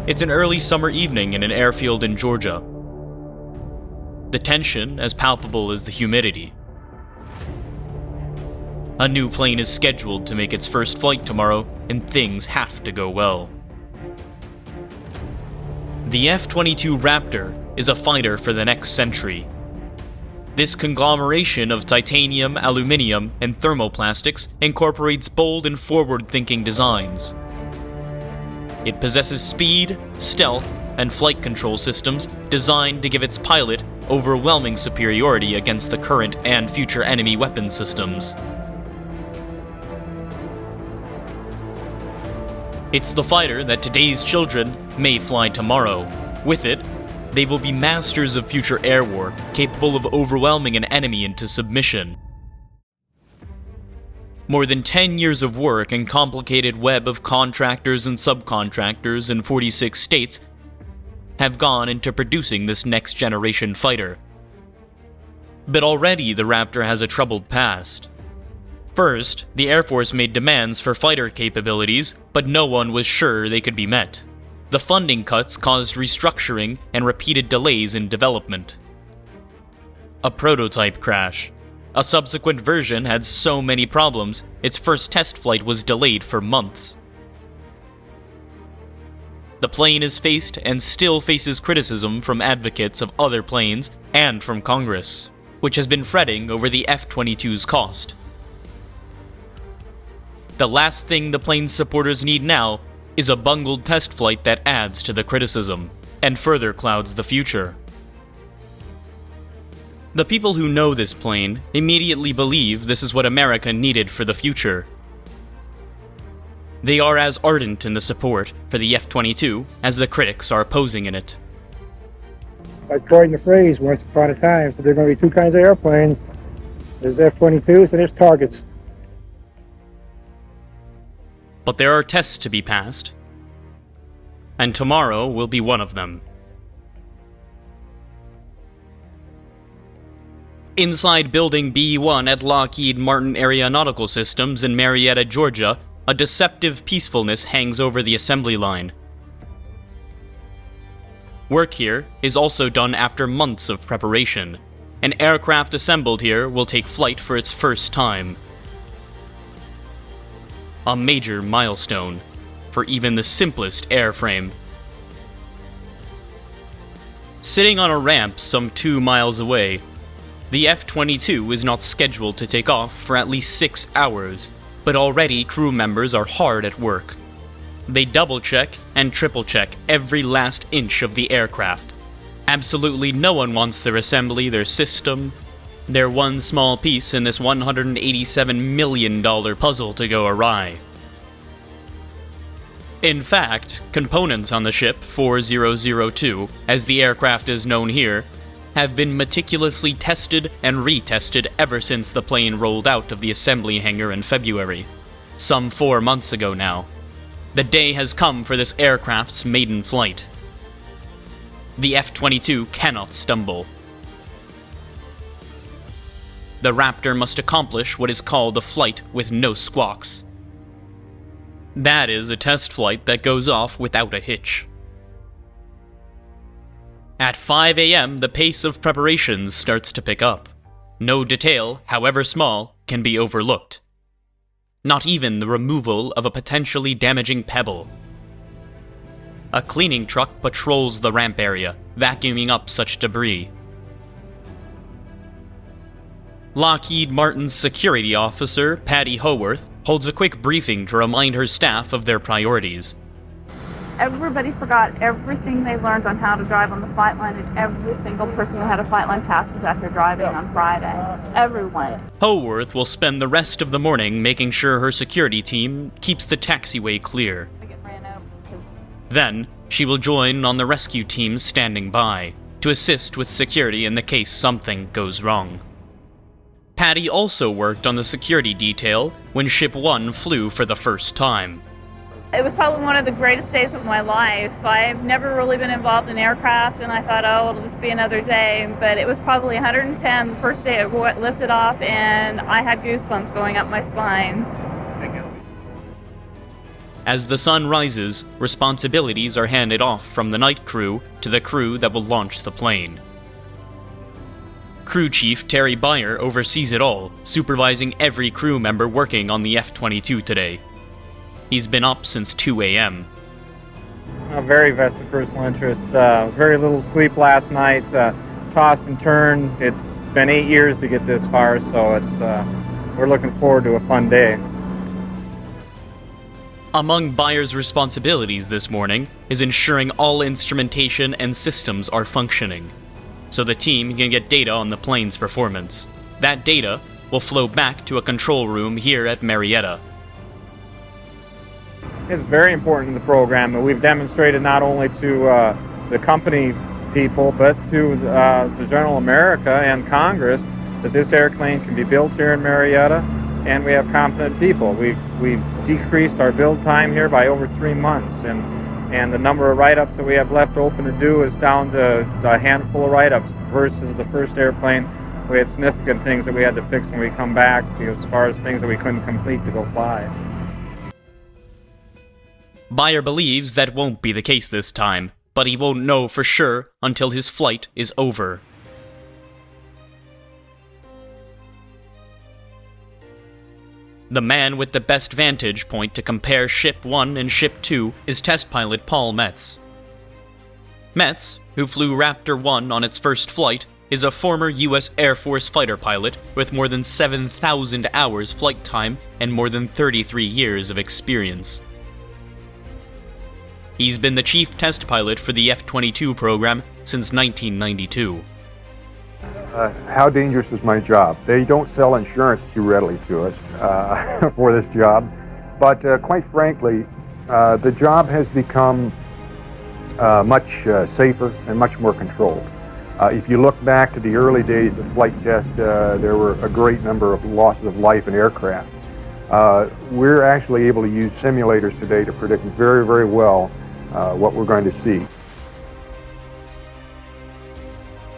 It's an early summer evening in an airfield in Georgia. The tension as palpable as the humidity. A new plane is scheduled to make its first flight tomorrow, and things have to go well. The F-22 Raptor is a fighter for the next century. This conglomeration of titanium, aluminum, and thermoplastics incorporates bold and forward-thinking designs. It possesses speed, stealth, and flight control systems designed to give its pilot overwhelming superiority against the current and future enemy weapon systems. It's the fighter that today's children may fly tomorrow. With it, they will be masters of future air war, capable of overwhelming an enemy into submission. More than 10 years of work and complicated web of contractors and subcontractors in 46 states have gone into producing this next-generation fighter. But already the Raptor has a troubled past. First, the Air Force made demands for fighter capabilities, but no one was sure they could be met. The funding cuts caused restructuring and repeated delays in development. A prototype crash. A subsequent version had so many problems, its first test flight was delayed for months. The plane has faced and still faces criticism from advocates of other planes and from Congress, which has been fretting over the F-22's cost. The last thing the plane's supporters need now is a bungled test flight that adds to the criticism and further clouds the future. The people who know this plane immediately believe this is what America needed for the future. They are as ardent in the support for the F-22 as the critics are opposing in it. I coined the phrase once upon a time, so there are going to be two kinds of airplanes. There's F-22s and there's targets. But there are tests to be passed, and tomorrow will be one of them. Inside Building B1 at Lockheed Martin Aeronautical Systems in Marietta, Georgia, a deceptive peacefulness hangs over the assembly line. Work here is also done after months of preparation. An aircraft assembled here will take flight for its first time. A major milestone for even the simplest airframe. Sitting on a ramp some 2 miles away, the F-22 is not scheduled to take off for at least 6 hours, but already crew members are hard at work. They double-check and triple-check every last inch of the aircraft. Absolutely no one wants their assembly, their system, their one small piece in this $187 million puzzle to go awry. In fact, components on the ship 4002, as the aircraft is known here, have been meticulously tested and retested ever since the plane rolled out of the assembly hangar in February, some 4 months ago now. The day has come for this aircraft's maiden flight. The F-22 cannot stumble. The Raptor must accomplish what is called a flight with no squawks. That is a test flight that goes off without a hitch. At 5 a.m., the pace of preparations starts to pick up. No detail, however small, can be overlooked. Not even the removal of a potentially damaging pebble. A cleaning truck patrols the ramp area, vacuuming up such debris. Lockheed Martin's security officer, Patty Howarth, holds a quick briefing to remind her staff of their priorities. Everybody forgot everything they learned on how to drive on the flight line, and every single person who had a flight line pass was out there driving on Friday. Everyone. Howarth will spend the rest of the morning making sure her security team keeps the taxiway clear. Then, she will join on the rescue team standing by, to assist with security in the case something goes wrong. Patty also worked on the security detail when Ship 1 flew for the first time. It was probably one of the greatest days of my life. I've never really been involved in aircraft, and I thought, oh, it'll just be another day. But it was probably 110 the first day it lifted off, and I had goosebumps going up my spine. As the sun rises, responsibilities are handed off from the night crew to the crew that will launch the plane. Crew Chief Terry Beyer oversees it all, supervising every crew member working on the F-22 today. He's been up since 2 a.m. A very vested personal interest. Very little sleep last night. Toss and turn. It's been 8 years to get this far, so we're looking forward to a fun day. Among Beyer's responsibilities this morning is ensuring all instrumentation and systems are functioning, so the team can get data on the plane's performance. That data will flow back to a control room here at Marietta. It's very important in the program, and we've demonstrated not only to the company people, but to the general America and Congress that this airplane can be built here in Marietta, and we have competent people. We've decreased our build time here by over 3 months, and the number of write-ups that we have left open to do is down to a handful of write-ups versus the first airplane. We had significant things that we had to fix when we come back, as far as things that we couldn't complete to go fly. Beyer believes that won't be the case this time, but he won't know for sure until his flight is over. The man with the best vantage point to compare Ship 1 and Ship 2 is test pilot Paul Metz. Metz, who flew Raptor 1 on its first flight, is a former U.S. Air Force fighter pilot with more than 7,000 hours flight time and more than 33 years of experience. He's been the chief test pilot for the F-22 program since 1992. How dangerous is my job? They don't sell insurance too readily to us for this job, but quite frankly, the job has become much safer and much more controlled. If you look back to the early days of flight test, there were a great number of losses of life in aircraft. We're actually able to use simulators today to predict very, very well what we're going to see.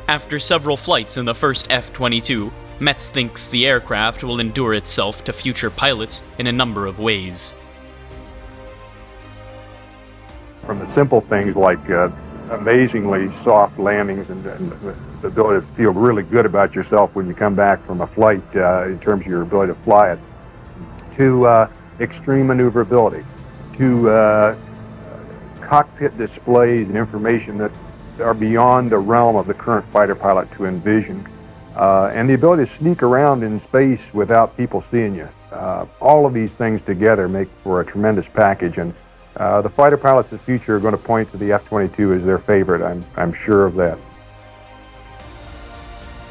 After several flights in the first F-22, Metz thinks the aircraft will endure itself to future pilots in a number of ways. From the simple things like amazingly soft landings and the ability to feel really good about yourself when you come back from a flight in terms of your ability to fly it, to extreme maneuverability, to cockpit displays and information that are beyond the realm of the current fighter pilot to envision, and the ability to sneak around in space without people seeing you. All of these things together make for a tremendous package, and the fighter pilots of the future are going to point to the F-22 as their favorite. I'm sure of that.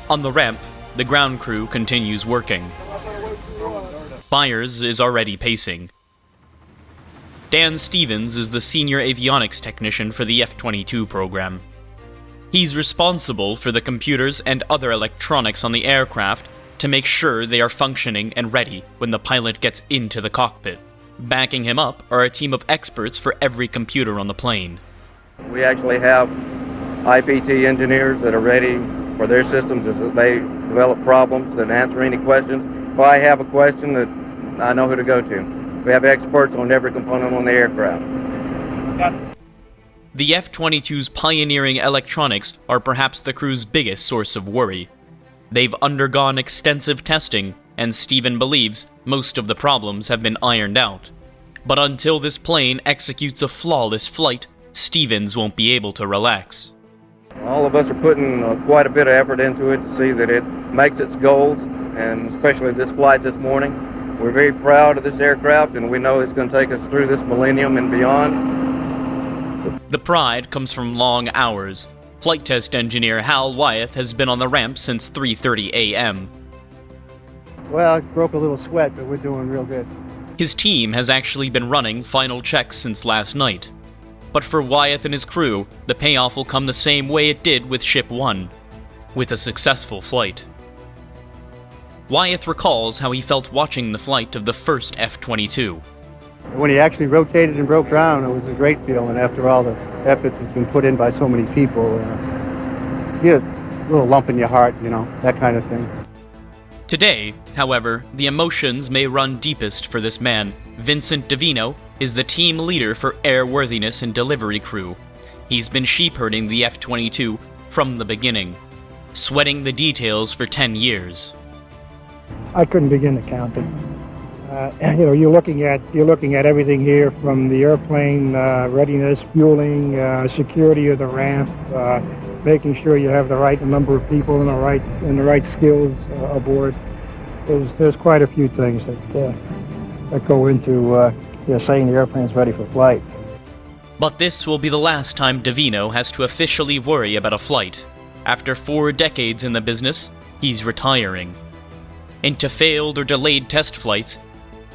On the ramp, the ground crew continues working. Byers is already pacing. Dan Stevens is the senior avionics technician for the F-22 program. He's responsible for the computers and other electronics on the aircraft to make sure they are functioning and ready when the pilot gets into the cockpit. Backing him up are a team of experts for every computer on the plane. We actually have IPT engineers that are ready for their systems as they develop problems and answer any questions. If I have a question, that I know who to go to. We have experts on every component on the aircraft. The F-22's pioneering electronics are perhaps the crew's biggest source of worry. They've undergone extensive testing, and Stephen believes most of the problems have been ironed out. But until this plane executes a flawless flight, Stevens won't be able to relax. All of us are putting quite a bit of effort into it to see that it makes its goals, and especially this flight this morning. We're very proud of this aircraft, and we know it's going to take us through this millennium and beyond. The pride comes from long hours. Flight test engineer Hal Wyeth has been on the ramp since 3:30 a.m. Well, I broke a little sweat, but we're doing real good. His team has actually been running final checks since last night. But for Wyeth and his crew, the payoff will come the same way it did with Ship 1, with a successful flight. Wyeth recalls how he felt watching the flight of the first F-22. When he actually rotated and broke ground, it was a great feeling after all the effort that's been put in by so many people. You get a little lump in your heart, you know, that kind of thing. Today, however, the emotions may run deepest for this man, Vincent Davino, is the team leader for airworthiness and delivery crew. He's been sheepherding the F-22 from the beginning, sweating the details for 10 years. I couldn't begin to count them. You're looking at everything here from the airplane readiness, fueling, security of the ramp, making sure you have the right number of people and the right skills aboard. There's quite a few things that go into saying the airplane's ready for flight. But this will be the last time Davino has to officially worry about a flight. After 4 decades in the business, he's retiring. Into failed or delayed test flights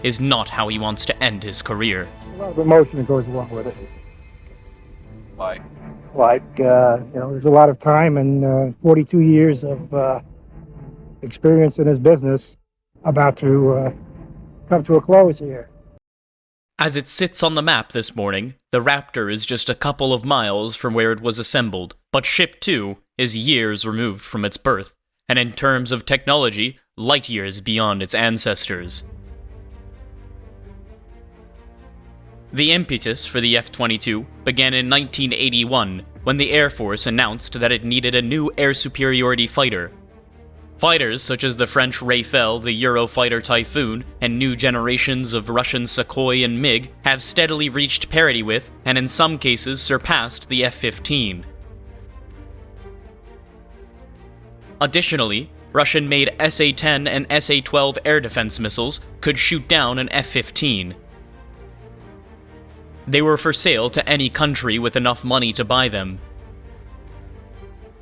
is not how he wants to end his career. A lot of emotion that goes along with it. There's a lot of time and 42 years of experience in this business about to come to a close here. As it sits on the map this morning, the Raptor is just a couple of miles from where it was assembled, but Ship 2 is years removed from its birth, and in terms of technology, light years beyond its ancestors. The impetus for the F-22 began in 1981, when the Air Force announced that it needed a new air superiority fighter. Fighters such as the French Rafale, the Eurofighter Typhoon, and new generations of Russian Sukhoi and MiG have steadily reached parity with, and in some cases surpassed, the F-15. Additionally, Russian-made SA-10 and SA-12 air defense missiles could shoot down an F-15. They were for sale to any country with enough money to buy them.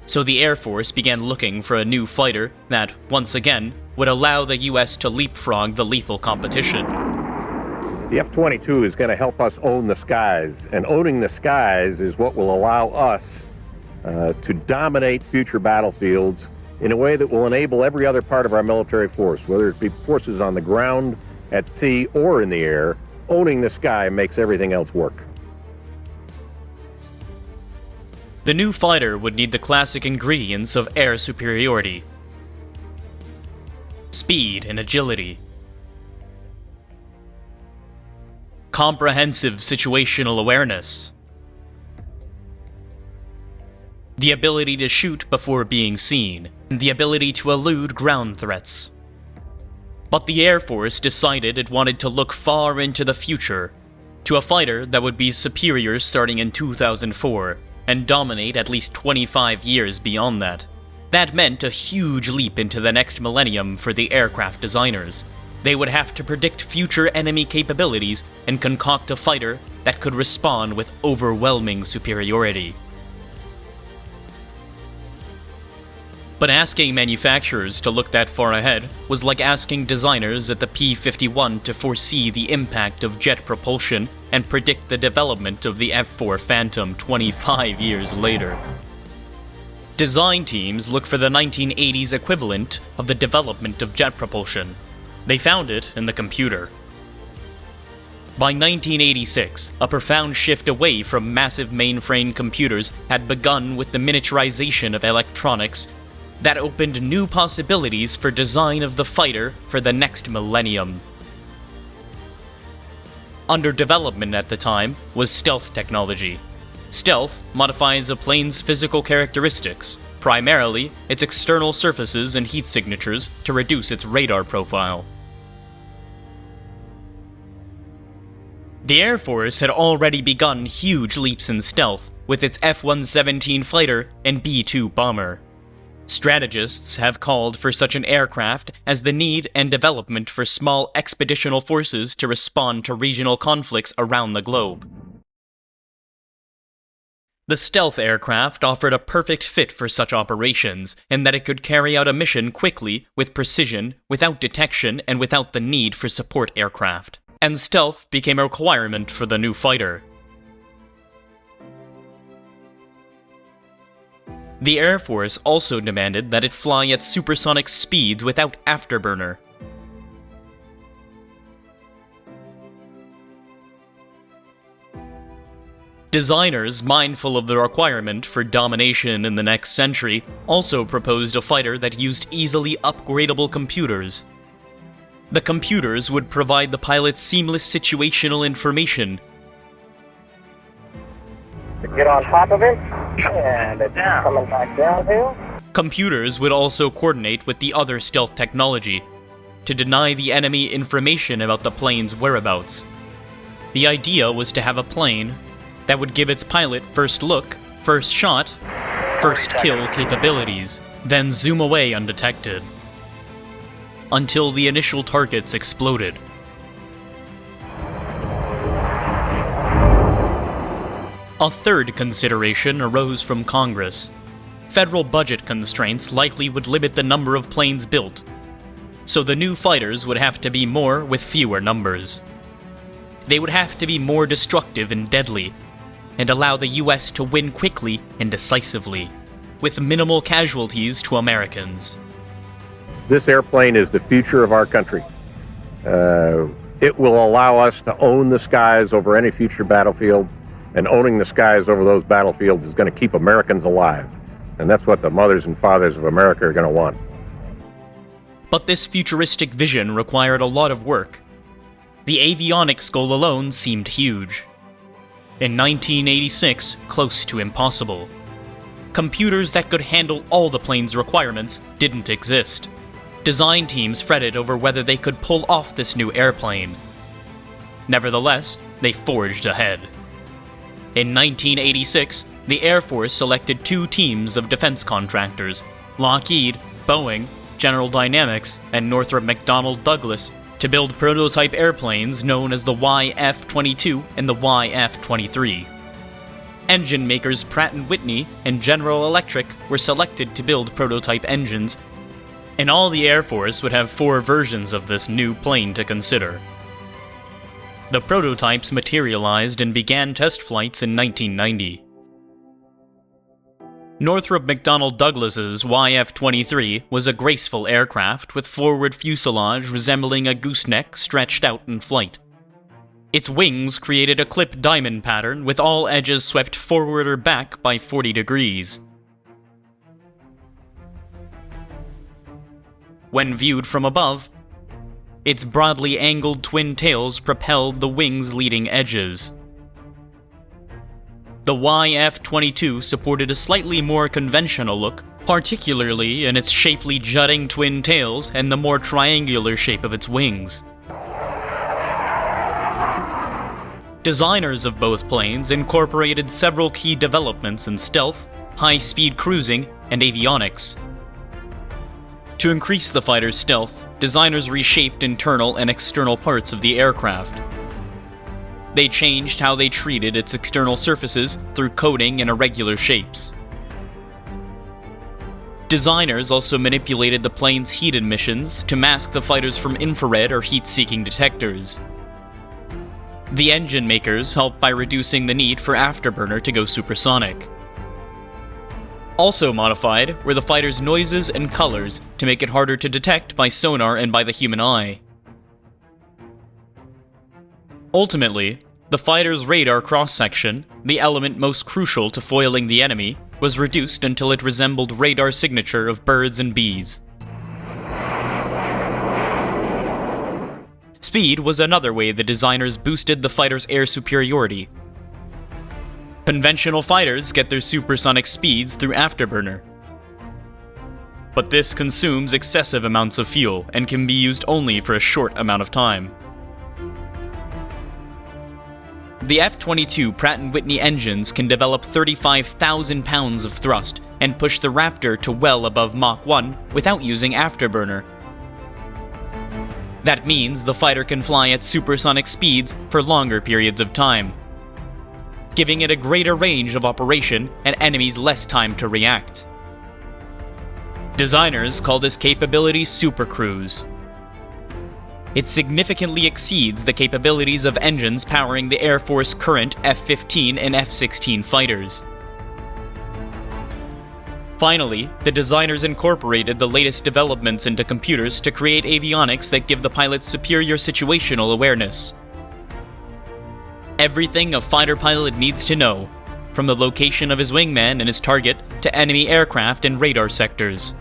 So the Air Force began looking for a new fighter that, once again, would allow the US to leapfrog the lethal competition. The F-22 is going to help us own the skies, and owning the skies is what will allow us to dominate future battlefields in a way that will enable every other part of our military force, whether it be forces on the ground, at sea, or in the air. Owning the sky makes everything else work. The new fighter would need the classic ingredients of air superiority: speed and agility, comprehensive situational awareness, the ability to shoot before being seen, and the ability to elude ground threats. But the Air Force decided it wanted to look far into the future, to a fighter that would be superior starting in 2004, and dominate at least 25 years beyond that. That meant a huge leap into the next millennium for the aircraft designers. They would have to predict future enemy capabilities and concoct a fighter that could respond with overwhelming superiority. But asking manufacturers to look that far ahead was like asking designers at the P-51 to foresee the impact of jet propulsion and predict the development of the F-4 Phantom 25 years later. Design teams look for the 1980s equivalent of the development of jet propulsion. They found it in the computer. By 1986, a profound shift away from massive mainframe computers had begun with the miniaturization of electronics that opened new possibilities for design of the fighter for the next millennium. Under development at the time was stealth technology. Stealth modifies a plane's physical characteristics, primarily its external surfaces and heat signatures, to reduce its radar profile. The Air Force had already begun huge leaps in stealth with its F-117 fighter and B-2 bomber. Strategists have called for such an aircraft as the need and development for small expeditional forces to respond to regional conflicts around the globe. The stealth aircraft offered a perfect fit for such operations, in that it could carry out a mission quickly, with precision, without detection, and without the need for support aircraft. And stealth became a requirement for the new fighter. The Air Force also demanded that it fly at supersonic speeds without afterburner. Designers, mindful of the requirement for domination in the next century, also proposed a fighter that used easily upgradable computers. The computers would provide the pilots seamless situational information. Get on top of it, and it's coming back downhill. Computers would also coordinate with the other stealth technology to deny the enemy information about the plane's whereabouts. The idea was to have a plane that would give its pilot first look, first shot, first kill capabilities, then zoom away undetected, until the initial targets exploded. A third consideration arose from Congress. Federal budget constraints likely would limit the number of planes built, so the new fighters would have to be more with fewer numbers. They would have to be more destructive and deadly, and allow the US to win quickly and decisively, with minimal casualties to Americans. This airplane is the future of our country. It will allow us to own the skies over any future battlefield, and owning the skies over those battlefields is going to keep Americans alive. And that's what the mothers and fathers of America are going to want. But this futuristic vision required a lot of work. The avionics goal alone seemed huge. In 1986, close to impossible. Computers that could handle all the plane's requirements didn't exist. Design teams fretted over whether they could pull off this new airplane. Nevertheless, they forged ahead. In 1986, the Air Force selected 2 teams of defense contractors, Lockheed, Boeing, General Dynamics, and Northrop McDonnell Douglas, to build prototype airplanes known as the YF-22 and the YF-23. Engine makers Pratt & Whitney and General Electric were selected to build prototype engines, and all the Air Force would have 4 versions of this new plane to consider. The prototypes materialized and began test flights in 1990. Northrop McDonnell Douglas's YF-23 was a graceful aircraft with forward fuselage resembling a gooseneck stretched out in flight. Its wings created a clip diamond pattern with all edges swept forward or back by 40 degrees. When viewed from above, its broadly angled twin tails propelled the wing's leading edges. The YF-22 supported a slightly more conventional look, particularly in its shapely jutting twin tails and the more triangular shape of its wings. Designers of both planes incorporated several key developments in stealth, high-speed cruising, and avionics. To increase the fighter's stealth, designers reshaped internal and external parts of the aircraft. They changed how they treated its external surfaces through coating and irregular shapes. Designers also manipulated the plane's heat emissions to mask the fighters from infrared or heat-seeking detectors. The engine makers helped by reducing the need for afterburner to go supersonic. Also modified were the fighter's noises and colors to make it harder to detect by sonar and by the human eye. Ultimately, the fighter's radar cross-section, the element most crucial to foiling the enemy, was reduced until it resembled radar signature of birds and bees. Speed was another way the designers boosted the fighter's air superiority. Conventional fighters get their supersonic speeds through afterburner. But this consumes excessive amounts of fuel and can be used only for a short amount of time. The F-22 Pratt & Whitney engines can develop 35,000 pounds of thrust and push the Raptor to well above Mach 1 without using afterburner. That means the fighter can fly at supersonic speeds for longer periods of time, giving it a greater range of operation and enemies less time to react. Designers call this capability supercruise. It significantly exceeds the capabilities of engines powering the Air Force current F-15 and F-16 fighters. Finally, the designers incorporated the latest developments into computers to create avionics that give the pilots superior situational awareness. Everything a fighter pilot needs to know, from the location of his wingman and his target to enemy aircraft and radar sectors,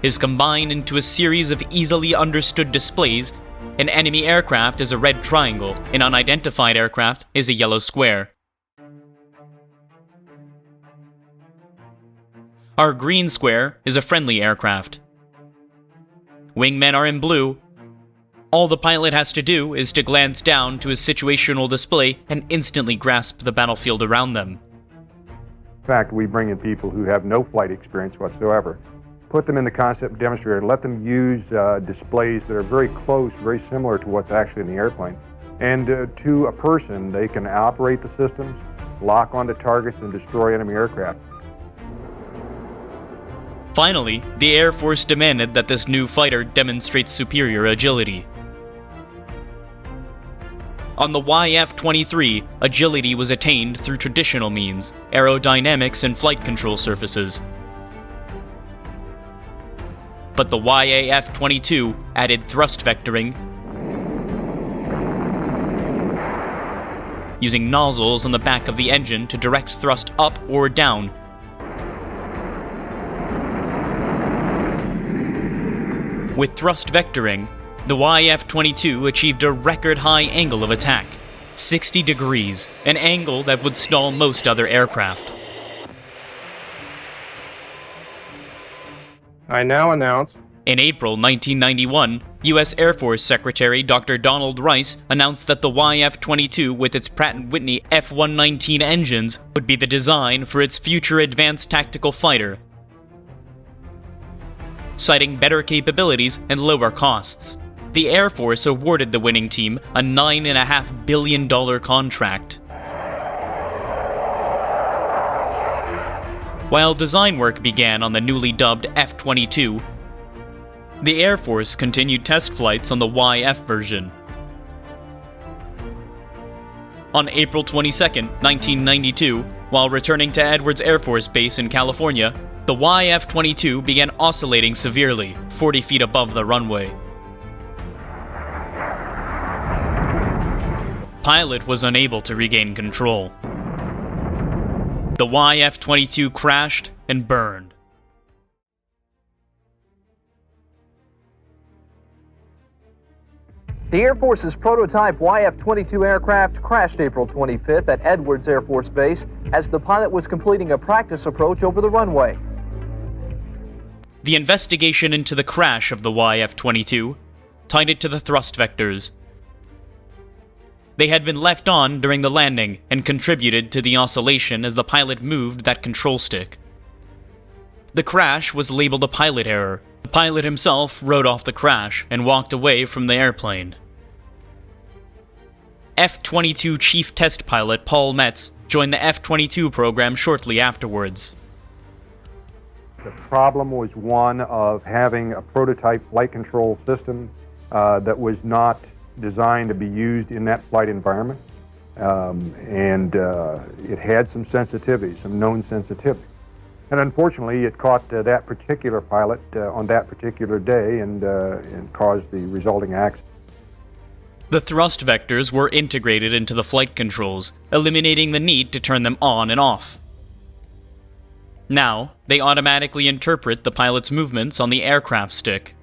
is combined into a series of easily understood displays An enemy aircraft is a red triangle, an unidentified aircraft is a yellow square. Our green square is a friendly aircraft. Wingmen are in blue. All the pilot has to do is to glance down to his situational display and instantly grasp the battlefield around them. In fact, we bring in people who have no flight experience whatsoever, put them in the concept demonstrator, let them use displays that are very close, very similar to what's actually in the airplane. And to a person, they can operate the systems, lock onto targets, and destroy enemy aircraft. Finally, the Air Force demanded that this new fighter demonstrate superior agility. On the YF-23, agility was attained through traditional means, aerodynamics and flight control surfaces. But the YAF-22 added thrust vectoring, using nozzles on the back of the engine to direct thrust up or down. With thrust vectoring, the YF-22 achieved a record-high angle of attack, 60 degrees, an angle that would stall most other aircraft. I now announce. In April 1991, U.S. Air Force Secretary Dr. Donald Rice announced that the YF-22 with its Pratt & Whitney F-119 engines would be the design for its future advanced tactical fighter, citing better capabilities and lower costs. The Air Force awarded the winning team a $9.5 billion contract. While design work began on the newly dubbed F-22, the Air Force continued test flights on the YF version. On April 22, 1992, while returning to Edwards Air Force Base in California, the YF-22 began oscillating severely, 40 feet above the runway. Pilot was unable to regain control. The YF-22 crashed and burned. The Air Force's prototype YF-22 aircraft crashed April 25th at Edwards Air Force Base as the pilot was completing a practice approach over the runway. The investigation into the crash of the YF-22 tied it to the thrust vectors. They had been left on during the landing and contributed to the oscillation as the pilot moved that control stick. The crash was labeled a pilot error. The pilot himself wrote off the crash and walked away from the airplane. F-22 Chief Test Pilot Paul Metz joined the F-22 program shortly afterwards. The problem was one of having a prototype flight control system that was not designed to be used in that flight environment. It had some sensitivity, some known sensitivity. And unfortunately, it caught that particular pilot on that particular day and caused the resulting accident. The thrust vectors were integrated into the flight controls, eliminating the need to turn them on and off. Now, they automatically interpret the pilot's movements on the aircraft stick.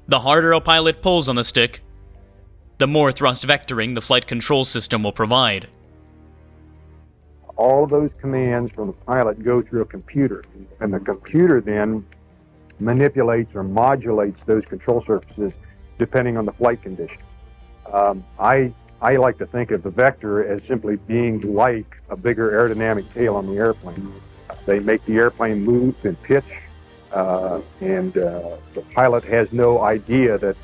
The harder a pilot pulls on the stick, the more thrust vectoring the flight control system will provide. All of those commands from the pilot go through a computer, and the computer then manipulates or modulates those control surfaces depending on the flight conditions. I like to think of the vector as simply being like a bigger aerodynamic tail on the airplane. They make the airplane move and pitch, and the pilot has no idea that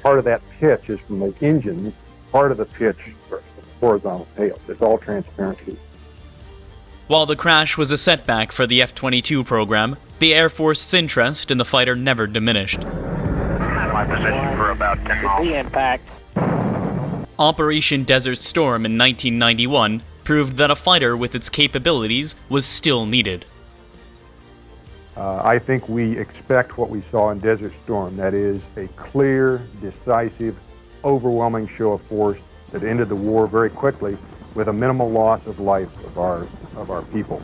part of that pitch is from the engines, part of the pitch from the horizontal tail. It's all transparent. While the crash was a setback for the F-22 program, the Air Force's interest in the fighter never diminished. My position for about 10 miles. The impact. Operation Desert Storm in 1991 proved that a fighter with its capabilities was still needed. I think we expect what we saw in Desert Storm, that is a clear, decisive, overwhelming show of force that ended the war very quickly with a minimal loss of life of our people.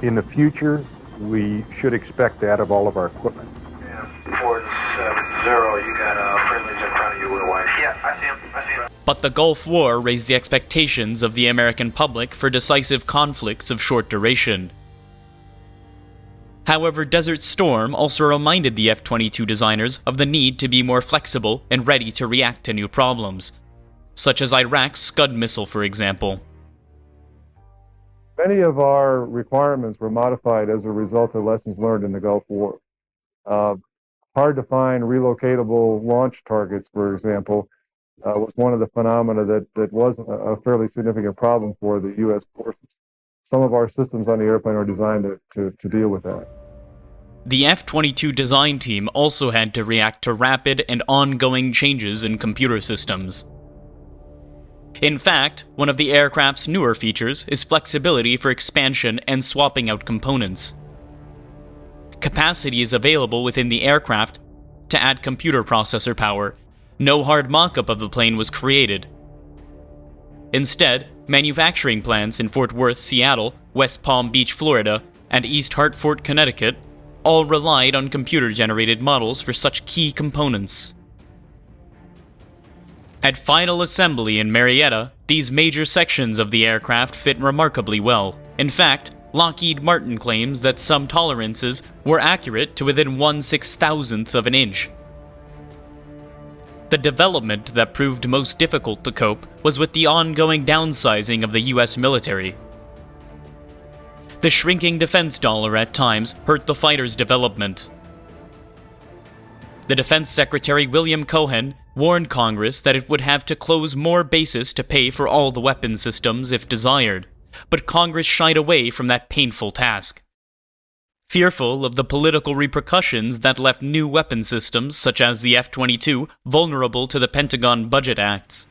In the future, we should expect that of all of our equipment. Yeah, 470, you got friendlies in front of you with a wife. But the Gulf War raised the expectations of the American public for decisive conflicts of short duration. However, Desert Storm also reminded the F-22 designers of the need to be more flexible and ready to react to new problems, such as Iraq's Scud missile, for example. Many of our requirements were modified as a result of lessons learned in the Gulf War. Hard to find relocatable launch targets, for example, was one of the phenomena that was a fairly significant problem for the U.S. forces. Some of our systems on the airplane are designed to deal with that. The F-22 design team also had to react to rapid and ongoing changes in computer systems. In fact, one of the aircraft's newer features is flexibility for expansion and swapping out components. Capacity is available within the aircraft to add computer processor power. No hard mock-up of the plane was created. Instead, manufacturing plants in Fort Worth, Seattle, West Palm Beach, Florida, and East Hartford, Connecticut all relied on computer-generated models for such key components. At final assembly in Marietta, these major sections of the aircraft fit remarkably well. In fact, Lockheed Martin claims that some tolerances were accurate to within 1/6000th of an inch. The development that proved most difficult to cope was with the ongoing downsizing of the US military. The shrinking defense dollar at times hurt the fighter's development. The Defense Secretary William Cohen warned Congress that it would have to close more bases to pay for all the weapon systems if desired, but Congress shied away from that painful task. Fearful of the political repercussions that left new weapon systems, such as the F-22, vulnerable to the Pentagon budget acts.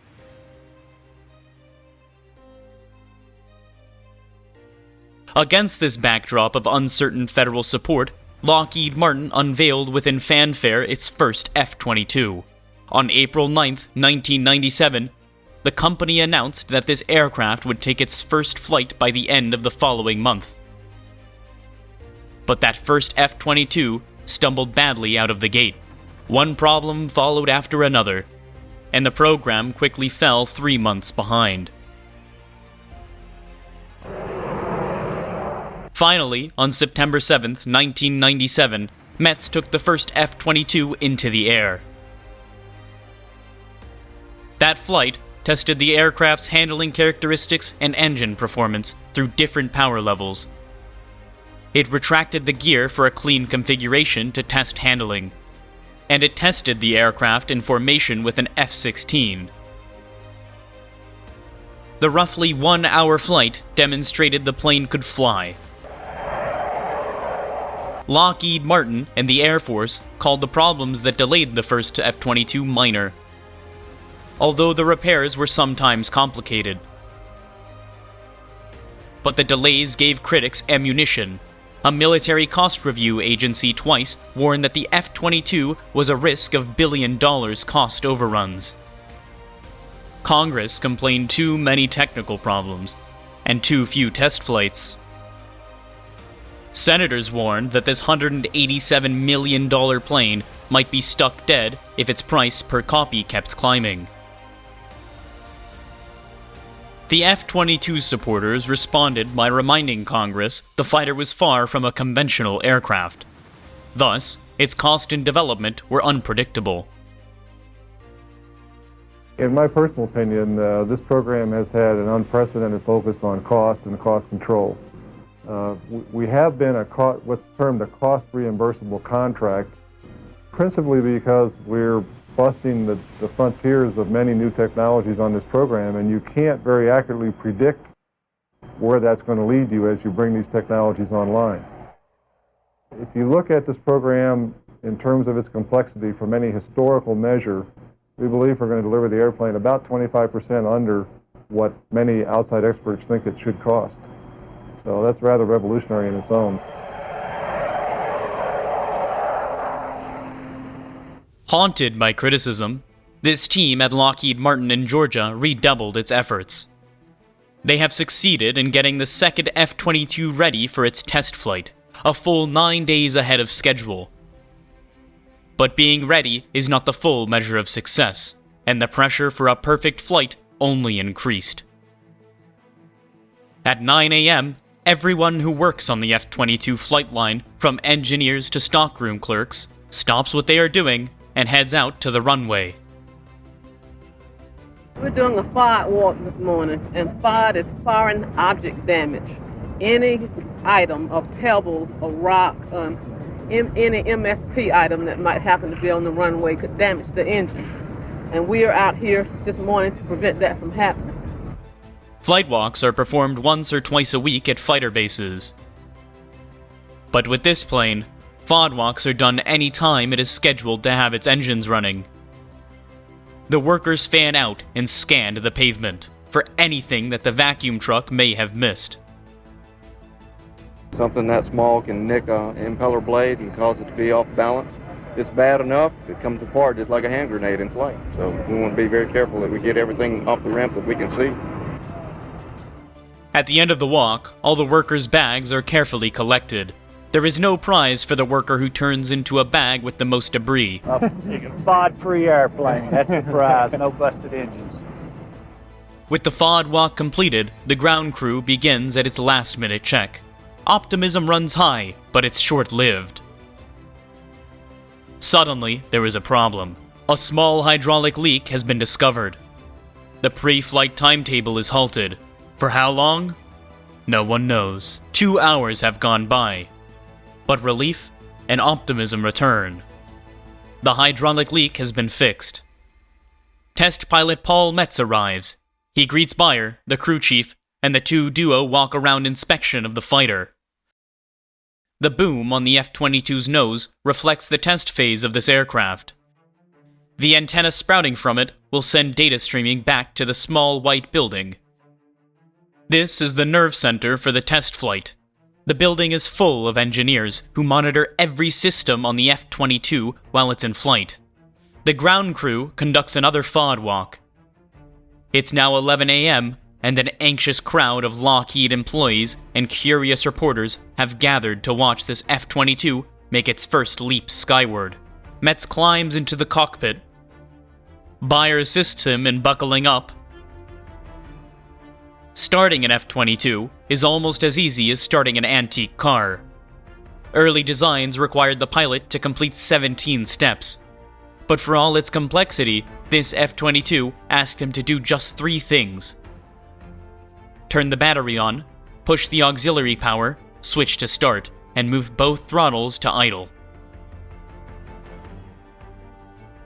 Against this backdrop of uncertain federal support, Lockheed Martin unveiled within fanfare its first F-22. On April 9, 1997, the company announced that this aircraft would take its first flight by the end of the following month. But that first F-22 stumbled badly out of the gate. One problem followed after another, and the program quickly fell 3 months behind. Finally, on September 7, 1997, Metz took the first F-22 into the air. That flight tested the aircraft's handling characteristics and engine performance through different power levels. It retracted the gear for a clean configuration to test handling, and it tested the aircraft in formation with an F-16. The roughly 1-hour flight demonstrated the plane could fly. Lockheed Martin and the Air Force called the problems that delayed the first F-22 minor, although the repairs were sometimes complicated. But the delays gave critics ammunition. A military cost review agency twice warned that the F-22 was a risk of billion-dollar cost overruns. Congress complained too many technical problems, and too few test flights. Senators warned that this $187 million plane might be stuck dead if its price per copy kept climbing. The F-22 supporters responded by reminding Congress the fighter was far from a conventional aircraft. Thus, its cost and development were unpredictable. In my personal opinion, this program has had an unprecedented focus on cost and cost control. We have been what's termed a cost reimbursable contract, principally because we're busting the frontiers of many new technologies on this program, and you can't very accurately predict where that's going to lead you as you bring these technologies online. If you look at this program in terms of its complexity from any historical measure, we believe we're going to deliver the airplane about 25% under what many outside experts think it should cost. So that's rather revolutionary in its own. Haunted by criticism, this team at Lockheed Martin in Georgia redoubled its efforts. They have succeeded in getting the second F-22 ready for its test flight, a full 9 days ahead of schedule. But being ready is not the full measure of success. and the pressure for a perfect flight only increased. At 9 a.m., everyone who works on the F-22 flight line, from engineers to stockroom clerks, stops what they are doing and heads out to the runway. We're doing a FOD walk this morning, and FOD is foreign object damage. Any item, a pebble, a rock, any MSP item that might happen to be on the runway could damage the engine. And we are out here this morning to prevent that from happening. Flight walks are performed once or twice a week at fighter bases. But with this plane, FOD walks are done any time it is scheduled to have its engines running. The workers fan out and scan the pavement for anything that the vacuum truck may have missed. Something that small can nick an impeller blade and cause it to be off balance. If it's bad enough, it comes apart just like a hand grenade in flight. So we want to be very careful that we get everything off the ramp that we can see. At the end of the walk, all the workers' bags are carefully collected. There is no prize for the worker who turns into a bag with the most debris. A FOD-free airplane, that's the prize, no busted engines. With the FOD walk completed, the ground crew begins at its last-minute check. Optimism runs high, but it's short-lived. Suddenly, there is a problem. A small hydraulic leak has been discovered. The pre-flight timetable is halted. For how long? No one knows. 2 hours have gone by. But relief and optimism return. The hydraulic leak has been fixed. Test pilot Paul Metz arrives. He greets Bayer, the crew chief, and the two duo walk around inspection of the fighter. The boom on the F-22's nose reflects the test phase of this aircraft. The antenna sprouting from it will send data streaming back to the small white building. This is the nerve center for the test flight. The building is full of engineers who monitor every system on the F-22 while it's in flight. The ground crew conducts another FOD walk. It's now 11 a.m., and an anxious crowd of Lockheed employees and curious reporters have gathered to watch this F-22 make its first leap skyward. Metz climbs into the cockpit. Bayer assists him in buckling up. Starting an F-22 is almost as easy as starting an antique car. Early designs required the pilot to complete 17 steps. But for all its complexity, this F-22 asked him to do just 3 things. Turn the battery on, push the auxiliary power, switch to start, and move both throttles to idle.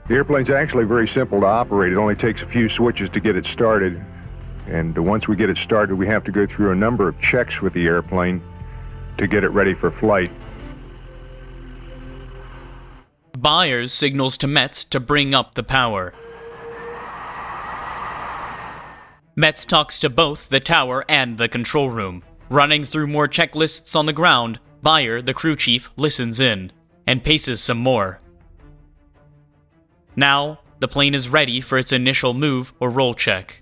The airplane's actually very simple to operate. It only takes a few switches to get it started. And once we get it started, we have to go through a number of checks with the airplane to get it ready for flight. Bayer signals to Metz to bring up the power. Metz talks to both the tower and the control room. Running through more checklists on the ground, Bayer, the crew chief, listens in and paces some more. Now, the plane is ready for its initial move or roll check.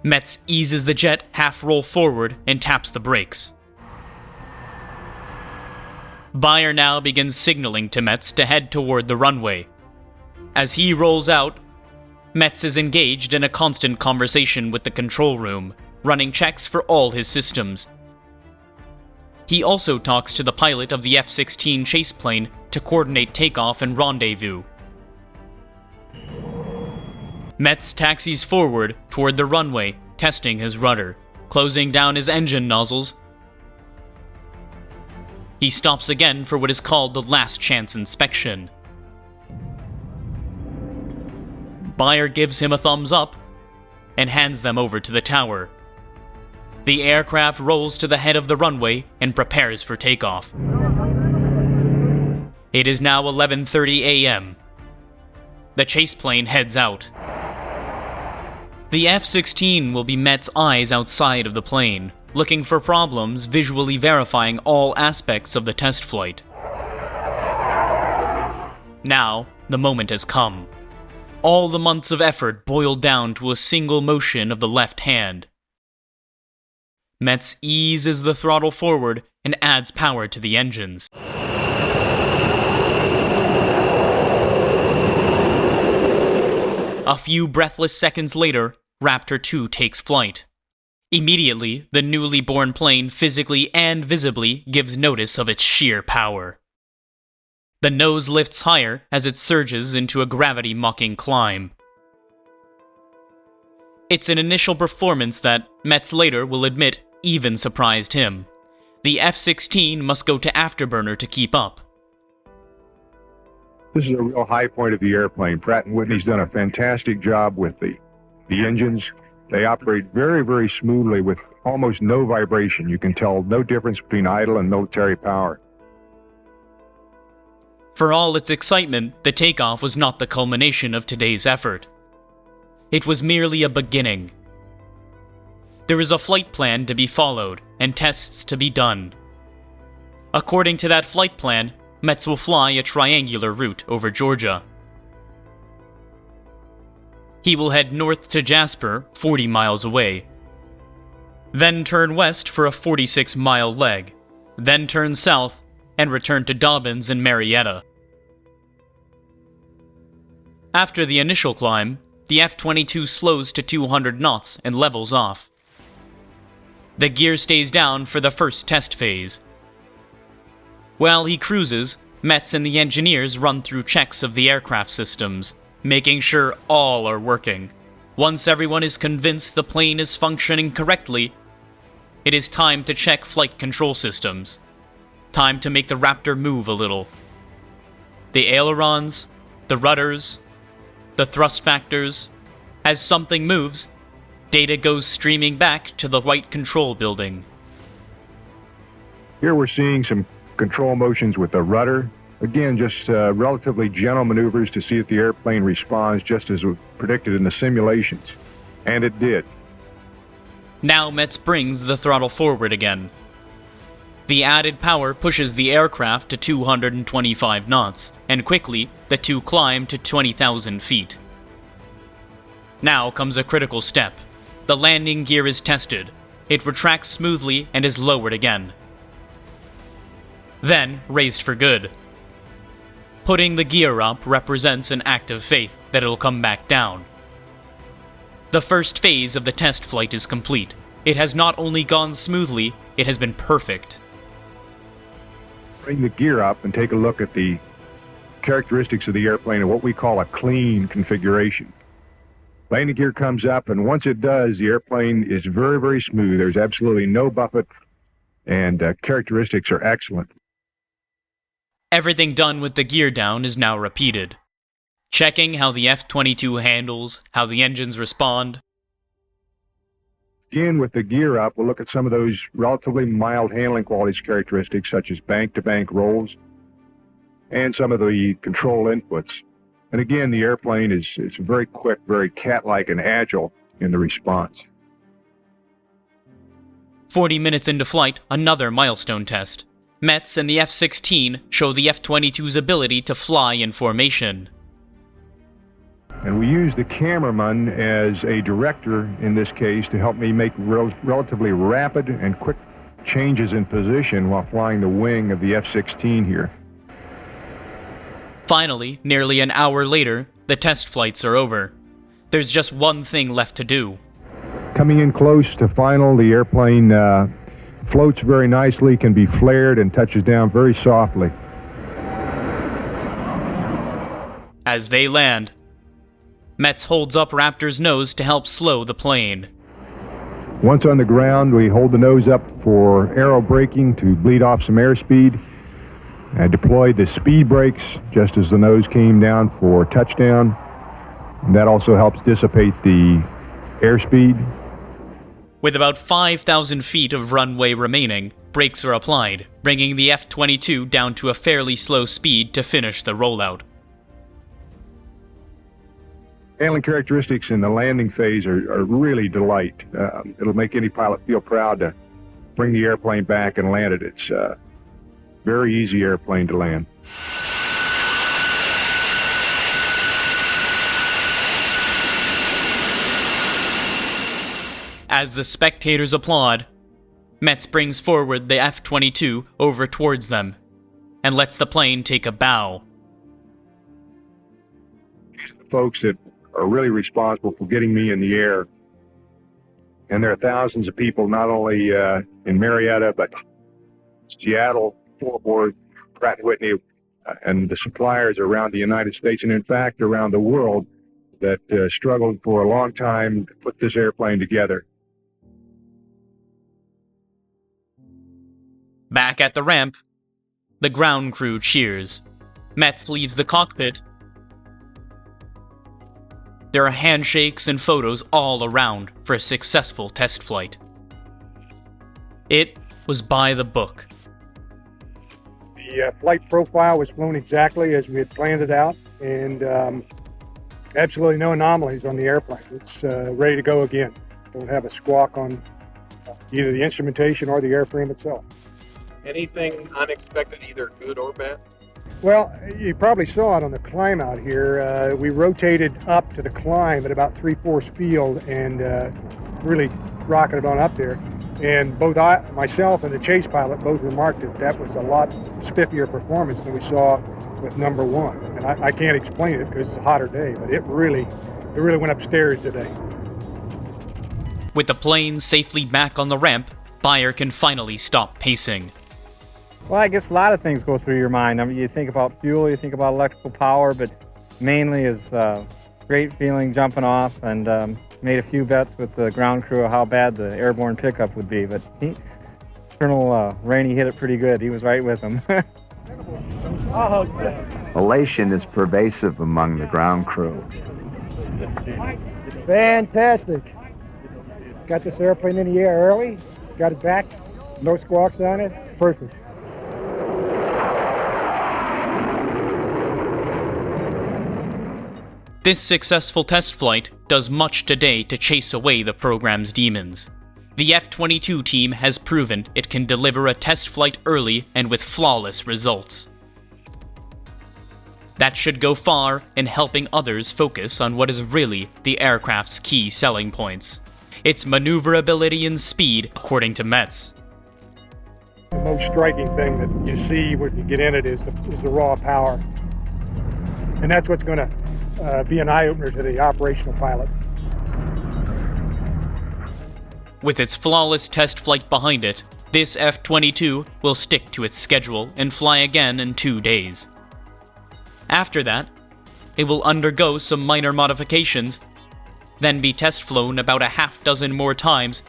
Metz eases the jet half-roll forward and taps the brakes. Bayer now begins signaling to Metz to head toward the runway. As he rolls out, Metz is engaged in a constant conversation with the control room, running checks for all his systems. He also talks to the pilot of the F-16 chase plane to coordinate takeoff and rendezvous. Metz taxis forward toward the runway, testing his rudder, closing down his engine nozzles. He stops again for what is called the last chance inspection. Bayer gives him a thumbs up and hands them over to the tower. The aircraft rolls to the head of the runway and prepares for takeoff. It is now 11:30 a.m. The chase plane heads out. The F-16 will be Metz's eyes outside of the plane, looking for problems, visually verifying all aspects of the test flight. Now, the moment has come. All the months of effort boiled down to a single motion of the left hand. Metz eases the throttle forward and adds power to the engines. A few breathless seconds later, Raptor 2 takes flight. Immediately, the newly born plane physically and visibly gives notice of its sheer power. The nose lifts higher as it surges into a gravity-mocking climb. It's an initial performance that, Metz later will admit, even surprised him. The F-16 must go to afterburner to keep up. This is a real high point of the airplane. Pratt & Whitney's done a fantastic job with the engines. They operate very, very smoothly with almost no vibration. You can tell no difference between idle and military power. For all its excitement, the takeoff was not the culmination of today's effort. It was merely a beginning. There is a flight plan to be followed and tests to be done. According to that flight plan, Metz will fly a triangular route over Georgia. He will head north to Jasper, 40 miles away. Then turn west for a 46-mile leg. Then turn south and return to Dobbins and Marietta. After the initial climb, the F-22 slows to 200 knots and levels off. The gear stays down for the first test phase. While he cruises, Metz and the engineers run through checks of the aircraft systems, making sure all are working. Once everyone is convinced the plane is functioning correctly, it is time to check flight control systems. Time to make the Raptor move a little. The ailerons, the rudders, the thrust factors. As something moves, data goes streaming back to the white control building. Here we're seeing some control motions with the rudder. Again, just relatively gentle maneuvers to see if the airplane responds just as was predicted in the simulations. And it did. Now Metz brings the throttle forward again. The added power pushes the aircraft to 225 knots, and quickly, the two climb to 20,000 feet. Now comes a critical step. The landing gear is tested. It retracts smoothly and is lowered again. Then raised for good. Putting the gear up represents an act of faith that it'll come back down. The first phase of the test flight is complete. It has not only gone smoothly, it has been perfect. Bring the gear up and take a look at the characteristics of the airplane and what we call a clean configuration. Landing gear comes up, and once it does, the airplane is very, very smooth. There's absolutely no buffet, and characteristics are excellent. Everything done with the gear down is now repeated. Checking how the F-22 handles, how the engines respond. Again, with the gear up, we'll look at some of those relatively mild handling qualities characteristics, such as bank-to-bank rolls, and some of the control inputs. And again, the airplane is very quick, very cat-like and agile in the response. 40 minutes into flight, another milestone test. Metz and the F-16 show the F-22's ability to fly in formation. And we use the cameraman as a director in this case to help me make relatively rapid and quick changes in position while flying the wing of the F-16 here. Finally, nearly an hour later, the test flights are over. There's just one thing left to do. Coming in close to final, the airplane floats very nicely, can be flared, and touches down very softly. As they land, Metz holds up Raptor's nose to help slow the plane. Once on the ground, we hold the nose up for aero braking to bleed off some airspeed. I deployed the speed brakes just as the nose came down for touchdown. And that also helps dissipate the airspeed. With about 5,000 feet of runway remaining, brakes are applied, bringing the F-22 down to a fairly slow speed to finish the rollout. Handling characteristics in the landing phase are really delight. It'll make any pilot feel proud to bring the airplane back and land it. It's a very easy airplane to land. As the spectators applaud, Metz brings forward the F-22 over towards them and lets the plane take a bow. These are the folks that are really responsible for getting me in the air. And there are thousands of people, not only in Marietta, but Seattle, Fort Worth, Pratt & Whitney, and the suppliers around the United States, and in fact around the world, that struggled for a long time to put this airplane together. Back at the ramp, the ground crew cheers. Metz leaves the cockpit. There are handshakes and photos all around for a successful test flight. It was by the book. The flight profile was flown exactly as we had planned it out, and absolutely no anomalies on the airplane. It's ready to go again. Don't have a squawk on either the instrumentation or the airframe itself. Anything unexpected, either good or bad? Well, you probably saw it on the climb out here. We rotated up to the climb at about 3/4 field and really rocketed on up there. And both myself and the chase pilot both remarked that was a lot spiffier performance than we saw with number one. And I can't explain it because it's a hotter day, but it really went upstairs today. With the plane safely back on the ramp, Beyer can finally stop pacing. Well, I guess a lot of things go through your mind. I mean, you think about fuel, you think about electrical power, but mainly is great feeling jumping off, and made a few bets with the ground crew of how bad the airborne pickup would be. But Colonel Rainey hit it pretty good. He was right with him. Elation is pervasive among the ground crew. Fantastic. Got this airplane in the air early, got it back, no squawks on it, perfect. This successful test flight does much today to chase away the program's demons. The F-22 team has proven it can deliver a test flight early and with flawless results. That should go far in helping others focus on what is really the aircraft's key selling points: its maneuverability and speed, according to Metz. The most striking thing that you see when you get in it is the raw power. And that's what's going to be an eye-opener to the operational pilot. With its flawless test flight behind it, this F-22 will stick to its schedule and fly again in 2 days. After that, it will undergo some minor modifications, then be test flown about a half dozen more times.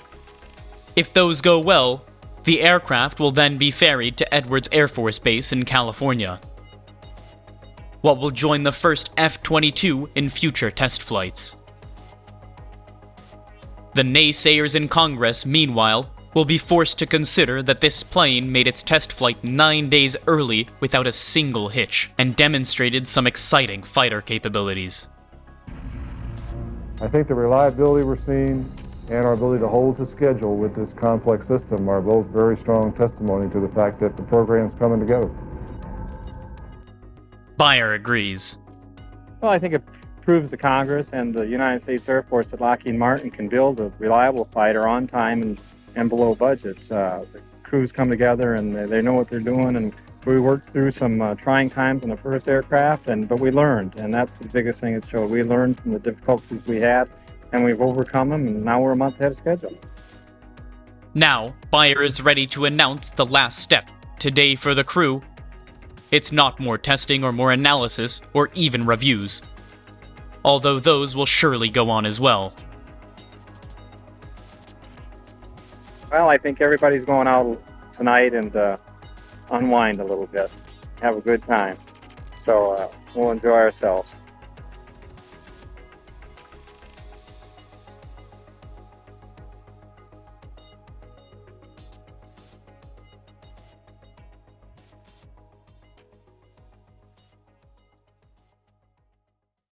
If those go well, the aircraft will then be ferried to Edwards Air Force Base in California. What will join the first F-22 in future test flights. The naysayers in Congress, meanwhile, will be forced to consider that this plane made its test flight 9 days early without a single hitch, and demonstrated some exciting fighter capabilities. I think the reliability we're seeing and our ability to hold to schedule with this complex system are both very strong testimony to the fact that the program's coming together. Beyer agrees. Well, I think it proves to Congress and the United States Air Force that Lockheed Martin can build a reliable fighter on time and below budget. The crews come together and they know what they're doing, and we worked through some trying times on the first aircraft, but we learned, and that's the biggest thing it showed. We learned from the difficulties we had, and we've overcome them, and now we're a month ahead of schedule. Now, Beyer is ready to announce the last step. Today for the crew, it's not more testing or more analysis or even reviews, although those will surely go on as well. Well, I think everybody's going out tonight and unwind a little bit, have a good time. So we'll enjoy ourselves.